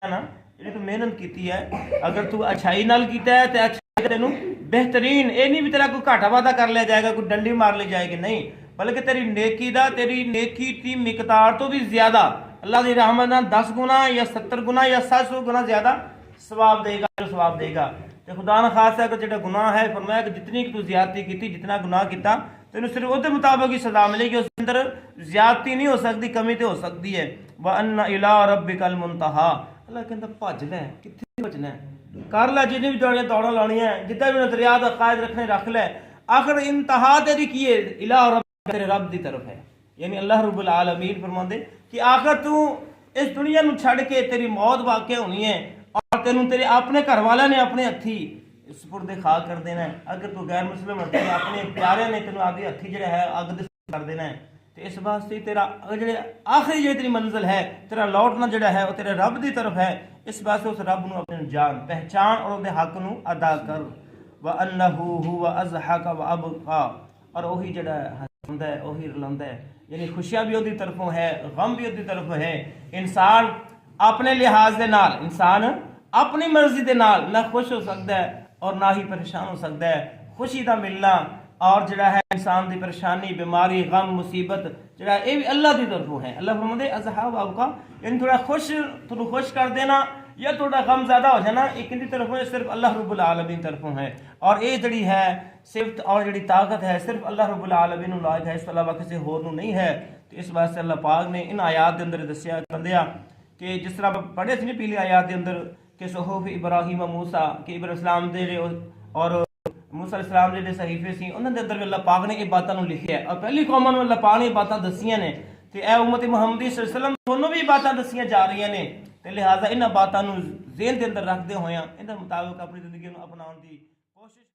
है ना, जी तू मेहनत की है, अगर तू अच्छाई नाल कीता है तो अच्छाई तेनू बेहतरीन, ये नहीं भी तेरा कोई घाटा वादा कर लिया जाएगा, कोई डंडी मार ली जाएगी, नहीं, बल्कि तेरी नेकी की मिकदार तो भी ज्यादा अल्लाह की रहमत नाल 10 गुना या 70 गुना या 700 गुना ज्यादा सवाब देगा। तो खुदा ना खास है कि जो गुनाह है, फरमाया कि जितनी तू ज्यादती की, जितना गुनाह किया तेन सिर्फ उसके मुताबिक ही सजा मिलेगी, उसके अंदर ज्यादती नहीं हो सकती, कमी तो हो सकती है। व अन्ना इला रब्बिकल मुंतहा, अल्लाह कहता भज लै, कित्थे भजना है, कर लै जिन्नी भी दौड़ा लानी है, जितना भी नजरिया कायद रखने रख लै, आखिर इंतहा तेरी की है, इला रब तेरे रब की तरफ है। यानी अल्लाह रब्बुल आलमीन फरमाते कि आखिर तू इस दुनिया में छड़ के तेरी मौत वाक़ होनी है और तेनू तेरे अपने घर वाले ने अपने हथी सुपुर्द खा कर देना है। अगर तू गैर मुस्लिम हथी अपने प्यारे ने तेन आपके हथी जो है अग दे कर देना है, तो इस वास्ते तेरा जो आखिरी जो तेरी मंजिल है, तेरा लौटना जो है वह तेरे रब की तरफ है। इस वास्ते उस रब को अपनी जान पहचान और उसके हक को अदा कर। व अन्नहु हुवा अज़हक व अबका, और वही जो हंसदा है वही रुलांदा है, यानी खुशियां भी उसकी तरफों है, गम भी उसकी तरफों है। इंसान अपने लिहाज के नाल, इंसान अपनी मर्जी के नाल ना खुश हो सकता है और ना ही परेशान हो सकता है। खुशी का मिलना और जड़ा है इंसान की परेशानी, बीमारी, गम, मुसीबत जड़ा ये भी अल्लाह की तरफों है। अल्लाह फरमाते अज़हब आपका, यानी थोड़ा खुश कर देना या थोड़ा गम ज्यादा हो जाना, एक इनकी तरफों है, सिर्फ अल्लाह रब्बुल आलमीन तरफों है। और ये जड़ी है सिर्फ और जड़ी ताकत है सिर्फ अल्लाह रब्बुल आलमीन नूं लायक है, इस अलावा किसी होर नूं नहीं है। तो इस वास्ते अल्लाह पाक ने इन आयात के अंदर दसिया बंदिया कि जिस तरह पढ़े थे पहली आयात के अंदर कि सुहूफ इब्राहीम मूसा कि इब्राहीम दे और मूसा अलैहिस्सलाम जे सहीफे सी उन्हां दे अंदर भी अल्लाह पाक ने ये बातां नूं लिखिया है, और पहली कौमां नूं अल्लाह पाक ने बातां दसियां ने, ते ए उम्मत मुहम्मदी सल्लल्लाहु अलैहि वसल्लम दोनों भी बातां दसियां जा रही ने। ते लिहाजा इन्हां बातां नूं ज़हन दे अंदर रखदे होया इन्हां मुताबिक अपनी जिंदगी नूं अपनाउण दी कोशिश